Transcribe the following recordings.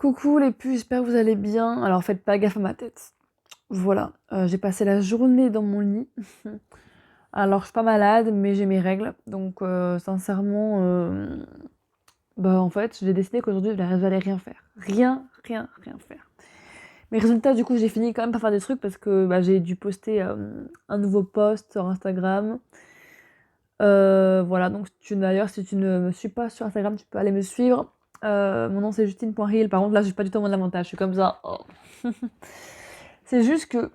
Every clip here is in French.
Coucou les puces, j'espère que vous allez bien. Alors faites pas gaffe à ma tête. Voilà, j'ai passé la journée dans mon lit. Alors je suis pas malade, mais j'ai mes règles. Donc sincèrement, bah en fait, j'ai décidé qu'aujourd'hui j'allais rien faire. Rien faire. Mais résultat, du coup, j'ai fini quand même par faire des trucs parce que bah, j'ai dû poster un nouveau post sur Instagram. Voilà, donc d'ailleurs, si tu ne me suis pas sur Instagram, tu peux aller me suivre. Mon nom c'est Justine.Hill. Par contre, là, je suis pas du tout en mode lamentage. Je suis comme ça. Oh. C'est juste que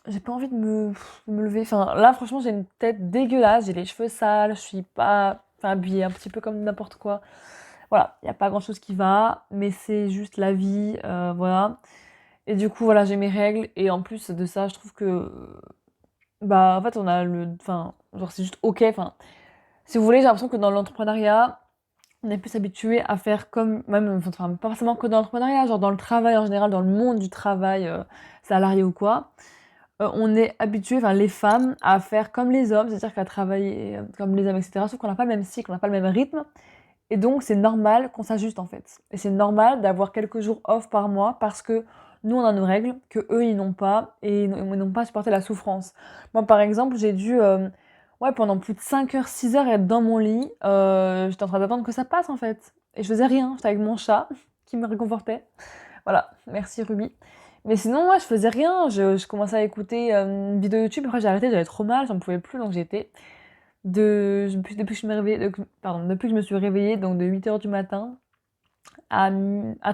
j'ai pas envie de me lever. Enfin, là, franchement, j'ai une tête dégueulasse. J'ai les cheveux sales. Je suis pas habillée un petit peu comme n'importe quoi. Voilà, il y a pas grand chose qui va, mais c'est juste la vie. Voilà. Et du coup, voilà, j'ai mes règles. Et en plus de ça, je trouve que. Bah, en fait, on a le. Enfin, genre, c'est juste ok. Enfin, si vous voulez, j'ai l'impression que dans l'entrepreneuriat, on est plus habitué à faire comme, même, enfin, pas forcément que dans l'entrepreneuriat, genre dans le travail en général, dans le monde du travail salarié ou quoi, on est habitué, enfin les femmes, à faire comme les hommes, c'est-à-dire qu'à travailler comme les hommes, etc. Sauf qu'on n'a pas le même cycle, on n'a pas le même rythme, et donc c'est normal qu'on s'ajuste en fait. Et c'est normal d'avoir quelques jours off par mois parce que nous on a nos règles, que eux ils n'ont pas, et ils n'ont pas supporté la souffrance. Moi par exemple, j'ai dû ouais, pendant plus de 5 heures, 6 heures être dans mon lit. J'étais en train d'attendre que ça passe en fait. Et je faisais rien, j'étais avec mon chat qui me réconfortait. Voilà, merci Ruby. Mais sinon, moi, je faisais rien. Je commençais à écouter une vidéo YouTube. Après, j'ai arrêté, j'avais trop mal, j'en pouvais plus. Donc, j'étais depuis que je me réveillée, pardon, depuis que je me suis réveillée, donc de 8 heures du matin à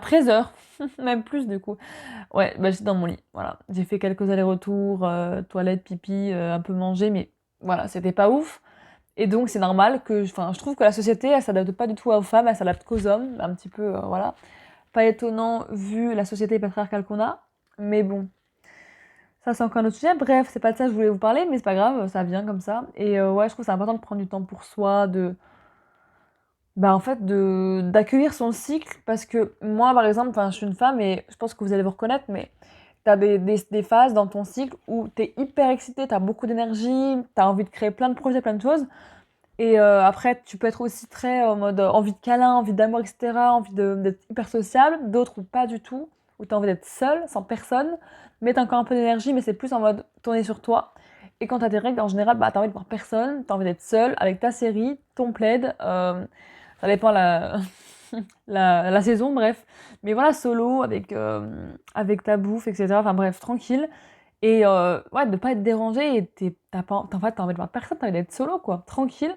13 heures, même plus du coup. Ouais, bah, j'étais dans mon lit. Voilà. J'ai fait quelques allers-retours, toilette, pipi, un peu manger, mais voilà, c'était pas ouf. Et donc, c'est normal que, enfin, je trouve que la société, elle s'adapte pas du tout aux femmes, elle s'adapte qu'aux hommes, un petit peu, voilà. Pas étonnant vu la société patriarcale qu'on a, mais bon, ça c'est encore un autre sujet. Bref, c'est pas de ça que je voulais vous parler, mais c'est pas grave, ça vient comme ça. Et ouais, je trouve que c'est important de prendre du temps pour soi, bah en fait, d'accueillir son cycle, parce que moi, par exemple, enfin, je suis une femme et je pense que vous allez vous reconnaître, mais t'as des phases dans ton cycle où t'es hyper excitée, t'as beaucoup d'énergie, t'as envie de créer plein de projets, plein de choses. Et après, tu peux être aussi très en mode envie de câlin, envie d'amour, etc., d'être hyper sociable. D'autres, ou pas du tout, où tu as envie d'être seule, sans personne, mais tu as encore un peu d'énergie, mais c'est plus en mode tourner sur toi. Et quand tu as tes règles, en général, bah, tu as envie de voir personne, tu as envie d'être seule avec ta série, ton plaid, ça dépend la saison, bref. Mais voilà, solo, avec ta bouffe, etc. Enfin bref, tranquille. Et ouais, de pas être dérangé, et en fait, t'as envie de voir personne, t'as envie d'être solo, quoi, tranquille.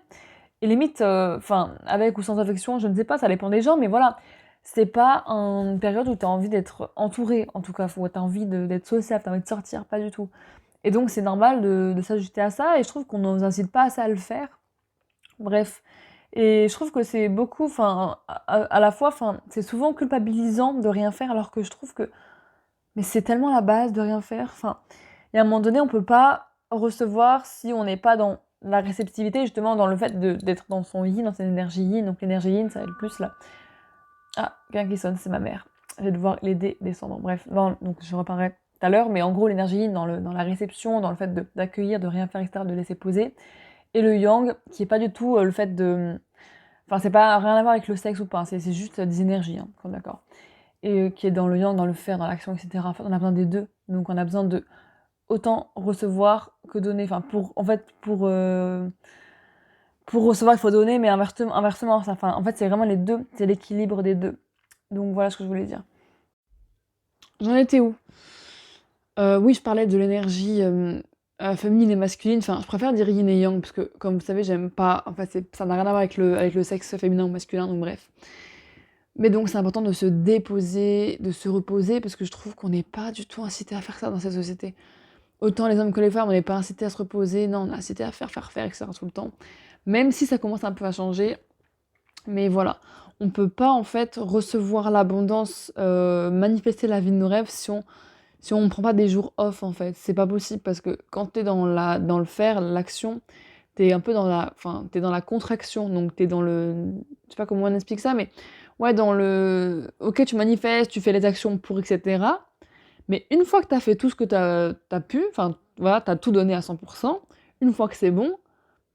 Et limite, enfin, avec ou sans affection, je ne sais pas, ça dépend des gens, mais voilà, c'est pas une période où t'as envie d'être entouré, en tout cas, t'as envie d'être sociable, t'as envie de sortir, pas du tout. Et donc, c'est normal de s'ajuster à ça, et je trouve qu'on ne nous incite pas assez à le faire. Bref. Et je trouve que c'est beaucoup, enfin, à la fois, enfin, c'est souvent culpabilisant de rien faire, alors que je trouve que mais c'est tellement la base de rien faire. Enfin, il y a un moment donné, on peut pas recevoir si on n'est pas dans la réceptivité, justement, dans le fait d'être dans son yin, dans son énergie yin. Donc l'énergie yin, ça va être plus là. Ah, quelqu'un qui sonne, c'est ma mère. Je vais devoir l'aider descendre. Bref, non, donc je reparlerai tout à l'heure, mais en gros, l'énergie yin dans la réception, dans le fait d'accueillir, de rien faire, etc., de laisser poser. Et le yang, qui est pas du tout le fait de. Enfin, c'est pas rien à voir avec le sexe ou pas, c'est juste des énergies, hein, d'accord. Et qui est dans le yang, dans le faire, dans l'action, etc. En fait, on a besoin des deux. Donc on a besoin de autant recevoir que donner. Enfin, pour recevoir, il faut donner, mais inversement. Ça, enfin, en fait, c'est vraiment les deux. C'est l'équilibre des deux. Donc voilà ce que je voulais dire. J'en étais où? Oui, je parlais de l'énergie féminine et masculine. Enfin, je préfère dire yin et yang, parce que, comme vous savez, j'aime pas. En fait, ça n'a rien à voir avec le sexe féminin ou masculin, donc bref. Mais donc, c'est important de se déposer, de se reposer, parce que je trouve qu'on n'est pas du tout incité à faire ça dans cette société. Autant les hommes que les femmes, on n'est pas incité à se reposer, non, on est incité à faire, etc. tout le temps. Même si ça commence un peu à changer, mais voilà. On peut pas, en fait, recevoir l'abondance, manifester la vie de nos rêves si on ne prend pas des jours off, en fait. C'est pas possible, parce que quand t'es dans le faire, l'action, t'es un peu enfin, t'es dans la contraction, donc t'es dans le, je sais pas comment on explique ça, mais ouais, dans le, ok, tu manifestes, tu fais les actions pour, etc. Mais une fois que t'as fait tout ce que t'as pu, enfin, voilà, t'as tout donné à 100%, une fois que c'est bon,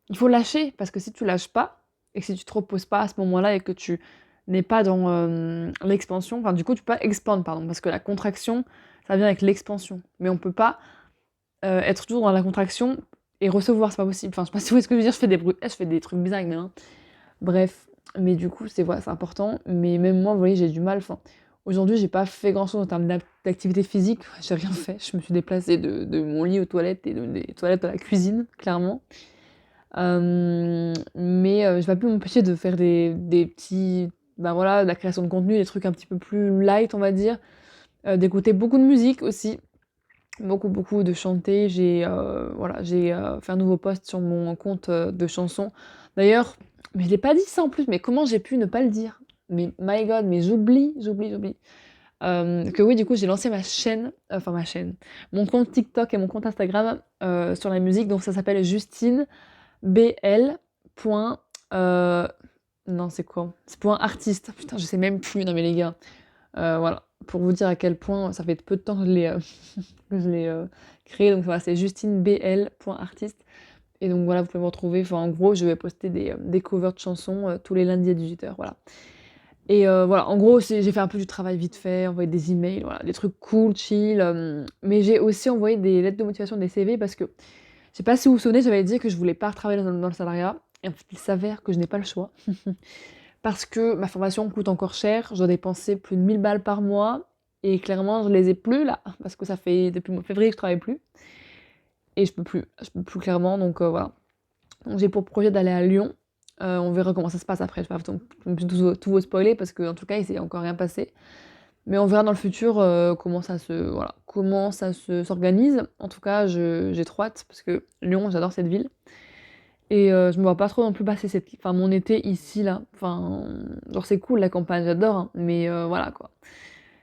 il faut lâcher, parce que si tu lâches pas, et que si tu te reposes pas à ce moment-là, et que tu n'est pas dans l'expansion. Enfin, du coup, tu peux pas expand, pardon, parce que la contraction, ça vient avec l'expansion. Mais on peut pas être toujours dans la contraction et recevoir, c'est pas possible. Enfin, je sais pas si vous voyez ce que je veux dire, je fais des bruits, je fais des trucs bizarres avec mes mains. Bref, mais du coup, c'est voilà, c'est important. Mais même moi, vous voyez, j'ai du mal. Enfin, aujourd'hui, j'ai pas fait grand-chose en termes d'activité physique. J'ai rien fait. Je me suis déplacée de mon lit aux toilettes et des toilettes à la cuisine, clairement. Mais je vais pas m'empêcher de faire des petits... Ben voilà, de la création de contenu, des trucs un petit peu plus light, on va dire. D'écouter beaucoup de musique aussi. Beaucoup, beaucoup de chanter. Voilà, j'ai fait un nouveau post sur mon compte de chansons. D'ailleurs, mais je l'ai pas dit ça en plus, mais comment j'ai pu ne pas le dire? Mais my god, mais j'oublie. Que oui, du coup, j'ai lancé ma chaîne, enfin ma chaîne, mon compte TikTok et mon compte Instagram sur la musique. Donc ça s'appelle Justine BL. Non, c'est quoi? C'est point artiste. Putain, je sais même plus. Non mais les gars, voilà. Pour vous dire à quel point ça fait peu de temps que je l'ai créé. Donc voilà, c'est justinebl.artiste. Et donc voilà, vous pouvez me retrouver. Enfin, en gros, je vais poster des covers de chansons tous les lundis à 18h. Voilà. Et voilà, en gros, j'ai fait un peu du travail vite fait, envoyé des emails, voilà, des trucs cool, chill. Mais j'ai aussi envoyé des lettres de motivation, des CV, parce que je sais pas si vous vous souvenez, j'avais dit que je voulais pas retravailler dans le salariat. Et en fait, il s'avère que je n'ai pas le choix. Parce que ma formation coûte encore cher, je dois dépenser plus de 1000 balles par mois. Et clairement, je les ai plus là, parce que ça fait depuis le mois de février que je travaille plus. Et je peux plus clairement, donc voilà. Donc j'ai pour projet d'aller à Lyon. On verra comment ça se passe après, je vais pas tout vous spoiler, parce qu'en tout cas, il s'est encore rien passé. Mais on verra dans le futur voilà, comment s'organise. En tout cas, j'ai trop hâte, parce que Lyon, j'adore cette ville. Et je me vois pas trop non plus passer mon été ici, là. Enfin, genre c'est cool la campagne, j'adore, hein, mais voilà quoi.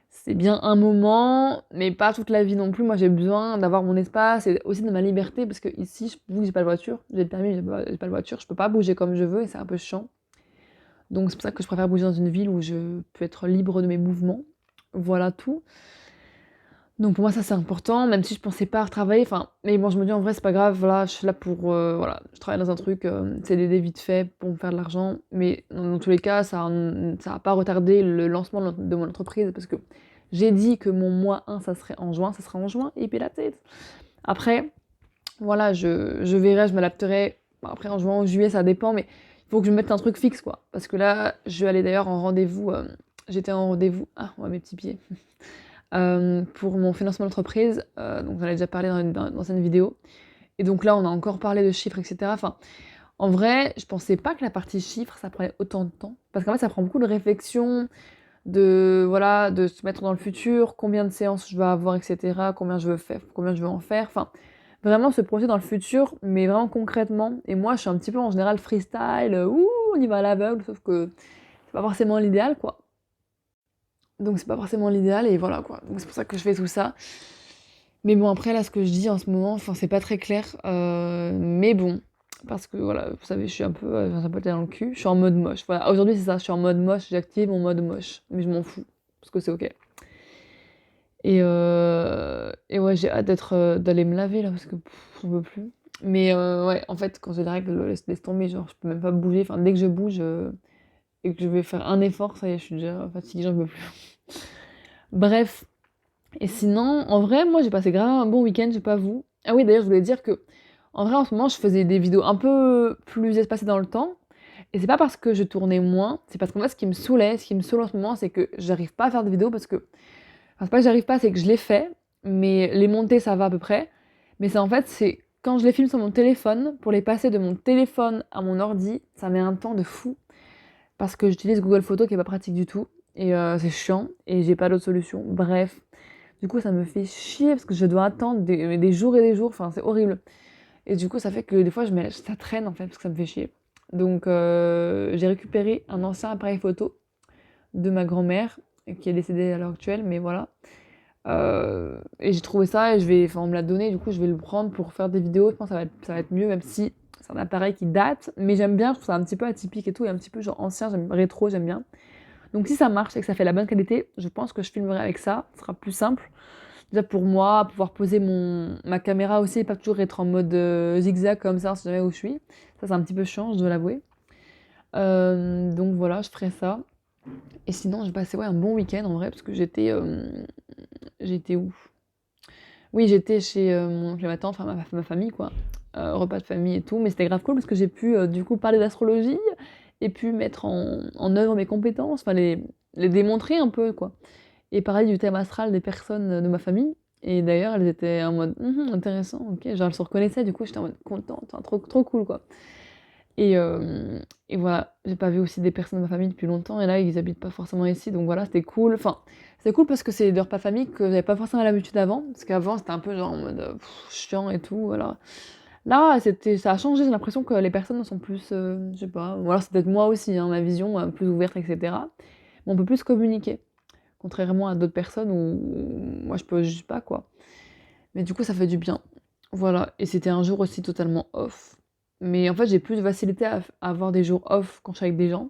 C'est bien un moment, mais pas toute la vie non plus. Moi, j'ai besoin d'avoir mon espace et aussi de ma liberté, parce que ici, vu que j'ai pas de voiture, j'ai le permis, j'ai pas de voiture, je peux pas bouger comme je veux et c'est un peu chiant. Donc c'est pour ça que je préfère bouger dans une ville où je peux être libre de mes mouvements. Voilà tout. Donc pour moi ça c'est important, même si je pensais pas retravailler, enfin, mais bon je me dis en vrai c'est pas grave, voilà, je suis là pour, voilà, je travaille dans un truc, CDD vite fait pour me faire de l'argent, mais dans tous les cas ça va pas retarder le lancement de mon entreprise, parce que j'ai dit que mon mois 1 ça serait en juin, ça sera en juin et puis la tête. Après, voilà, je verrai, je m'adapterai, bon, après en juin ou juillet ça dépend, mais il faut que je me mette un truc fixe quoi, parce que là je vais aller d'ailleurs en rendez-vous, j'étais en rendez-vous, ah ouais mes petits pieds. Pour mon financement d'entreprise, donc j'en ai déjà parlé dans une vidéo. Et donc là, on a encore parlé de chiffres, et cetera. Enfin, en vrai, je pensais pas que la partie chiffres, ça prenait autant de temps. Parce qu'en fait, ça prend beaucoup de réflexion, voilà, de se mettre dans le futur, combien de séances je vais avoir, et cetera, combien je veux faire, combien je veux en faire. Enfin, vraiment se projeter dans le futur, mais vraiment concrètement. Et moi, je suis un petit peu en général freestyle, ouh, on y va à l'aveugle, sauf que c'est pas forcément l'idéal, quoi. Donc c'est pas forcément l'idéal et voilà quoi. Donc c'est pour ça que je fais tout ça. Mais bon après là ce que je dis en ce moment, enfin c'est pas très clair. Mais bon, parce que voilà, vous savez, je suis j'ai un peu dans le cul, je suis en mode moche. Voilà, aujourd'hui c'est ça, je suis en mode moche, j'active mon mode moche. Mais je m'en fous, parce que c'est ok. Et ouais, j'ai hâte d'aller me laver là, parce que j'en peux plus. Mais ouais, en fait, quand j'ai la règle, laisse tomber, genre je peux même pas bouger. Enfin, dès que je bouge et que je vais faire un effort, ça y est, je suis déjà fatiguée, j'en peux plus. Bref, et sinon, en vrai, moi j'ai passé grave un bon week-end, je sais pas vous. Ah oui, d'ailleurs, je voulais dire que, en vrai, en ce moment, je faisais des vidéos un peu plus espacées dans le temps. Et c'est pas parce que je tournais moins, c'est parce qu'en fait, ce qui me saoule en ce moment, c'est que j'arrive pas à faire de vidéos parce que. Enfin, c'est pas que j'arrive pas, c'est que je les fais, mais les monter, ça va à peu près. Mais c'est quand je les filme sur mon téléphone, pour les passer de mon téléphone à mon ordi, ça met un temps de fou. Parce que j'utilise Google Photos qui est pas pratique du tout. Et c'est chiant, et j'ai pas d'autre solution. Bref. Du coup, ça me fait chier parce que je dois attendre des jours et des jours. Enfin, c'est horrible. Et du coup, ça fait que des fois, ça traîne en fait parce que ça me fait chier. Donc, j'ai récupéré un ancien appareil photo de ma grand-mère qui est décédée à l'heure actuelle, mais voilà. Et j'ai trouvé ça et on me l'a donné. Du coup, je vais le prendre pour faire des vidéos. Je pense que ça va être mieux, même si c'est un appareil qui date. Mais j'aime bien, je trouve ça un petit peu atypique et tout, et un petit peu genre ancien, rétro, j'aime bien. Donc si ça marche et que ça fait la bonne qualité, je pense que je filmerai avec ça, ce sera plus simple. Déjà pour moi, pouvoir poser ma caméra aussi et pas toujours être en mode zigzag comme ça, on sait jamais où je suis. Ça c'est un petit peu chiant, je dois l'avouer. Donc voilà, je ferai ça. Et sinon, j'ai passé, ouais, un bon week-end en vrai parce que j'étais où? Oui, j'étais chez, mon oncle et ma tante, enfin ma famille quoi, repas de famille et tout, mais c'était grave cool parce que j'ai pu, du coup parler d'astrologie et puis mettre en œuvre mes compétences, enfin les démontrer un peu quoi et parler du thème astral des personnes, de ma famille et d'ailleurs elles étaient en mode: «Mmh intéressant, OK», genre elles se reconnaissaient du coup j'étais en mode contente, enfin trop cool quoi et et voilà, j'ai pas vu aussi des personnes de ma famille depuis longtemps et là ils habitent pas forcément ici donc voilà, c'était cool. Enfin, c'est cool parce que c'est des repas de famille que j'avais pas forcément l'habitude avant, parce qu'avant c'était un peu genre en mode, chiant et tout, voilà. Là, ça a changé, j'ai l'impression que les personnes sont plus, je sais pas, ou alors c'est peut-être moi aussi, hein, ma vision, plus ouverte et cetera. Mais on peut plus communiquer, contrairement à d'autres personnes où moi je peux juste pas, quoi. Mais du coup, ça fait du bien. Voilà et c'était un jour aussi totalement off. Mais en fait, j'ai plus de facilité à avoir des jours off quand je suis avec des gens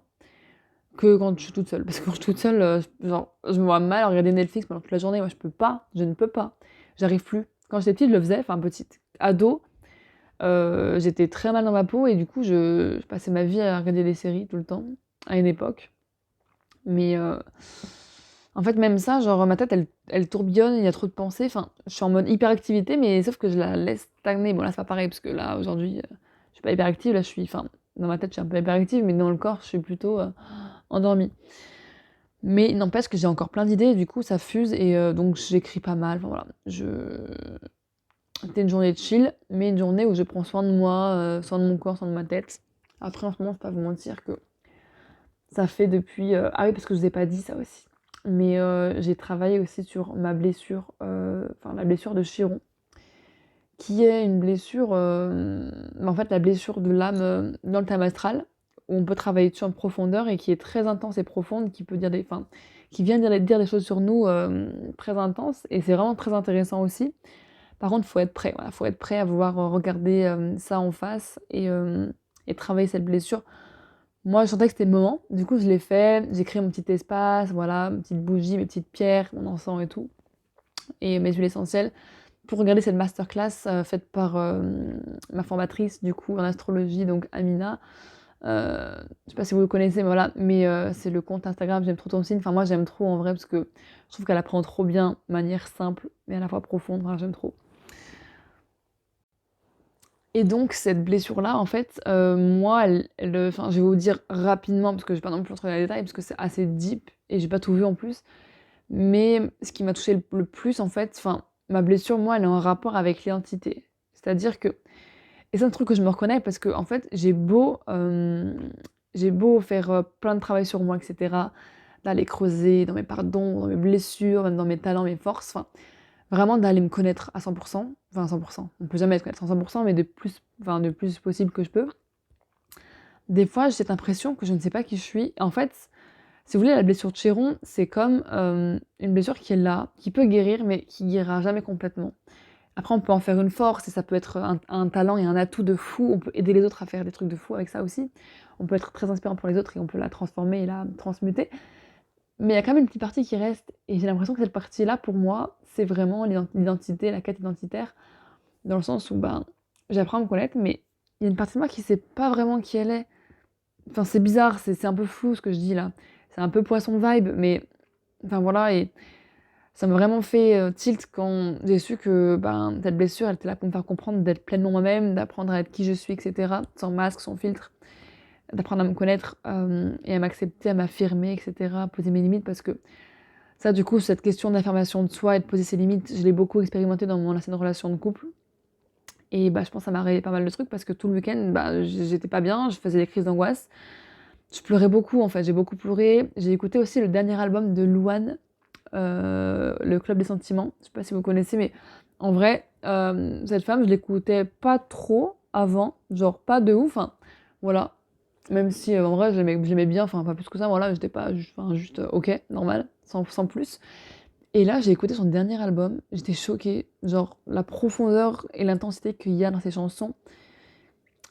que quand je suis toute seule. Parce que quand je suis toute seule, genre, je me vois mal regarder Netflix pendant toute la journée. Moi, je ne peux pas. J'arrive plus. Quand j'étais petite, je le faisais, enfin petite. Ado, j'étais très mal dans ma peau et du coup, je passais ma vie à regarder des séries tout le temps, à une époque. Mais en fait, même ça, genre, ma tête, elle tourbillonne, il y a trop de pensées. Enfin, je suis en mode hyperactivité, mais sauf que je la laisse stagner. Bon, là, c'est pas pareil, parce que là, aujourd'hui, je suis pas hyperactive. Là, je suis, enfin, dans ma tête, je suis un peu hyperactive, mais dans le corps, je suis plutôt endormie. Mais il n'empêche que j'ai encore plein d'idées, du coup, ça fuse, et donc j'écris pas mal. Enfin, voilà. C'était une journée de chill, mais une journée où je prends soin de moi, soin de mon corps, soin de ma tête. Après, en ce moment, je vais pas vous mentir que ça fait depuis, ah oui, parce que je vous ai pas dit ça aussi. Mais j'ai travaillé aussi sur ma blessure, enfin la blessure de Chiron, qui est une blessure, en fait la blessure de l'âme, dans le thème astral, où on peut travailler dessus en profondeur et qui est très intense et profonde, qui peut dire des enfin, qui vient dire des choses sur nous, très intenses et c'est vraiment très intéressant aussi. Par contre, faut être prêt, voilà, faut être prêt à vouloir, regarder, ça en face et travailler cette blessure. Moi, je sentais que c'était le moment. Du coup, je l'ai fait. J'ai créé mon petit espace, voilà, mes petites bougies, mes petites pierres, mon encens et tout, et mes huiles essentielles pour regarder cette masterclass faite par ma formatrice, du coup, en astrologie, donc Amina. Je sais pas si vous le connaissez, mais voilà, mais c'est le compte Instagram J'aime trop ton signe. Enfin, moi, j'aime trop en vrai parce que je trouve qu'elle apprend trop bien, de manière simple, mais à la fois profonde. Enfin, j'aime trop. Et donc cette blessure-là, en fait, moi, enfin, je vais vous dire rapidement parce que je vais pas non plus rentrer dans les détails parce que c'est assez deep et j'ai pas tout vu en plus. Mais ce qui m'a touchée le plus, en fait, enfin, ma blessure, moi, elle est en rapport avec l'identité. C'est-à-dire que et c'est un truc que je me reconnais parce que en fait, j'ai beau faire, plein de travail sur moi et cetera, d'aller creuser dans mes parts d'ombre, dans mes blessures, même dans mes talents, mes forces, enfin vraiment d'aller me connaître à 100, enfin à 100, on peut jamais se connaître à 100 mais de plus possible que je peux. Des fois, j'ai cette impression que je ne sais pas qui je suis. En fait, si vous voulez, la blessure de Chiron, c'est comme, une blessure qui est là, qui peut guérir, mais qui guérira jamais complètement. Après, on peut en faire une force et ça peut être un talent et un atout de fou. On peut aider les autres à faire des trucs de fou avec ça aussi. On peut être très inspirant pour les autres et on peut la transformer et la transmuter. Mais il y a quand même une petite partie qui reste et j'ai l'impression que cette partie-là, pour moi, c'est vraiment l'identité, la quête identitaire, dans le sens où, ben, j'apprends à me connaître, mais il y a une partie de moi qui sait pas vraiment qui elle est. Enfin, c'est bizarre, c'est un peu flou ce que je dis là. C'est un peu poisson vibe, mais enfin voilà, et ça m'a vraiment fait, tilt quand j'ai su que, ben, cette blessure, elle était là pour me faire comprendre d'être pleinement moi-même, d'apprendre à être qui je suis et cetera, sans masque, sans filtre, d'apprendre à me connaître, et à m'accepter, à m'affirmer et cetera, à poser mes limites parce que ça, du coup, cette question d'affirmation de soi et de poser ses limites, je l'ai beaucoup expérimenté dans mon ancienne relation de couple et bah, je pense que ça m'a révélé pas mal de trucs parce que tout le week-end, bah, j'étais pas bien, je faisais des crises d'angoisse. Je pleurais beaucoup, en fait, j'ai beaucoup pleuré. J'ai écouté aussi le dernier album de Louane, Le Club des Sentiments. Je sais pas si vous connaissez, mais en vrai, cette femme, je l'écoutais pas trop avant, genre pas de ouf, enfin, voilà. Même si, en vrai, je l'aimais bien, enfin pas plus que ça, voilà, j'étais pas enfin juste, OK, normal, sans plus. Et là, j'ai écouté son dernier album, j'étais choquée, genre la profondeur et l'intensité qu'il y a dans ses chansons,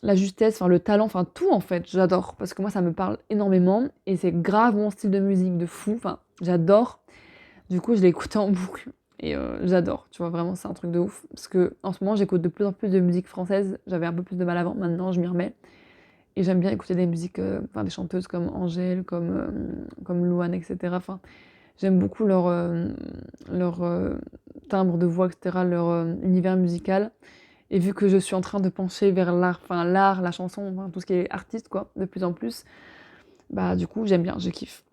la justesse, enfin le talent, enfin tout en fait, j'adore parce que moi ça me parle énormément et c'est grave mon style de musique de fou, enfin j'adore. Du coup, je l'ai écouté en boucle et j'adore, tu vois? Vraiment, c'est un truc de ouf parce que en ce moment, j'écoute de plus en plus de musique française. J'avais un peu plus de mal avant, maintenant je m'y remets Et j'aime bien écouter des musiques, enfin des chanteuses comme Angèle, comme Louane, et cetera. Enfin, j'aime beaucoup leur timbre de voix, et cetera, leur univers musical. Et vu que je suis en train de pencher vers l'art, enfin l'art, la chanson, enfin, tout ce qui est artiste, quoi, de plus en plus, bah du coup, j'aime bien, je kiffe.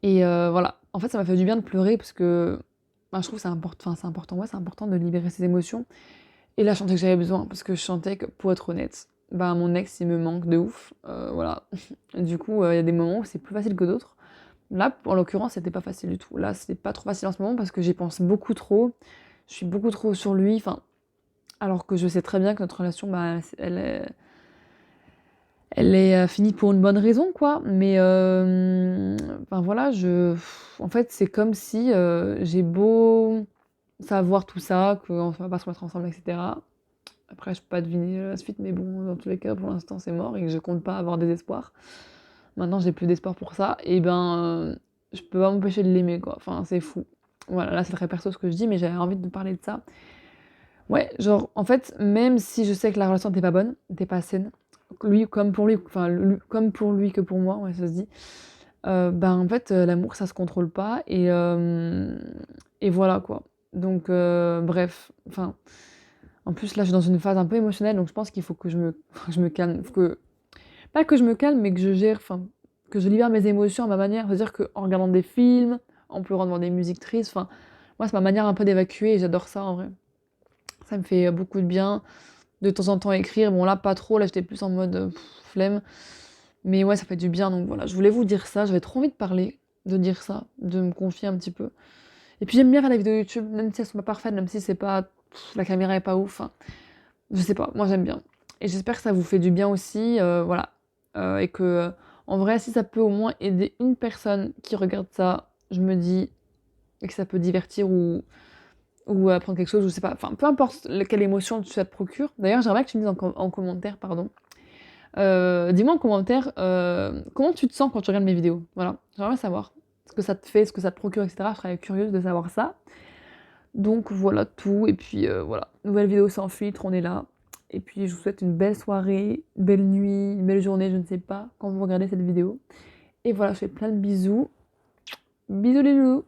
Et voilà. En fait, ça m'a fait du bien de pleurer parce que bah, je trouve que c'est important, ouais, c'est important de libérer ses émotions. Et là, je sentais que j'avais besoin parce que je sentais que, pour être honnête, bah mon ex, il me manque de ouf. Voilà. Du coup, il y a des moments où c'est plus facile que d'autres. Là, en l'occurrence, c'était pas facile du tout. Là, c'est pas trop facile en ce moment parce que j'y pense beaucoup trop. Je suis beaucoup trop sur lui. Enfin, alors que je sais très bien que notre relation, bah, elle est finie pour une bonne raison, quoi. Mais enfin voilà, en fait, c'est comme si j'ai beau savoir tout ça, qu'on va pas se mettre ensemble, etc. Après, je peux pas deviner la suite, mais bon, dans tous les cas, pour l'instant, c'est mort et que je compte pas avoir des espoirs. Maintenant, j'ai plus d'espoir pour ça. Et ben, je peux pas m'empêcher de l'aimer, quoi. Enfin, c'est fou. Voilà, là, c'est très perso ce que je dis, mais j'avais envie de parler de ça. Ouais, genre, en fait, même si je sais que la relation n'était pas bonne, n'était pas saine, lui comme pour lui, enfin, comme pour lui que pour moi, ouais, ça se dit, ben, en fait, l'amour, ça se contrôle pas et voilà, quoi. Donc bref, enfin, en plus, là, je suis dans une phase un peu émotionnelle, donc je pense qu'il faut que je me calme. Faut que pas que je me calme, mais que je gère, enfin, que je libère mes émotions à ma manière. C'est-à-dire qu'en regardant des films, en pleurant devant des musiques tristes, enfin, moi, c'est ma manière un peu d'évacuer et j'adore ça, en vrai. Ça me fait beaucoup de bien. De temps en temps écrire, bon là pas trop, là j'étais plus en mode flemme, mais ouais ça fait du bien donc voilà, je voulais vous dire ça, j'avais trop envie de parler, de dire ça, de me confier un petit peu. Et puis j'aime bien faire des vidéos YouTube, même si elles sont pas parfaites, même si c'est pas, la caméra est pas ouf, hein. Je sais pas, moi j'aime bien. Et j'espère que ça vous fait du bien aussi, voilà. Et que en vrai si ça peut au moins aider une personne qui regarde ça, je me dis, et que ça peut divertir ou apprendre quelque chose, je sais pas, enfin peu importe quelle émotion ça te procure. D'ailleurs, j'aimerais que tu me dises en commentaire, pardon. Dis-moi en commentaire comment tu te sens quand tu regardes mes vidéos. Voilà, j'aimerais savoir ce que ça te fait, ce que ça te procure, etc. Je serais curieuse de savoir ça. Donc voilà tout, et puis voilà, nouvelle vidéo sans filtre, on est là. Et puis je vous souhaite une belle soirée, une belle nuit, une belle journée, je ne sais pas quand vous regardez cette vidéo. Et voilà, je fais plein de bisous. Bisous les loulous!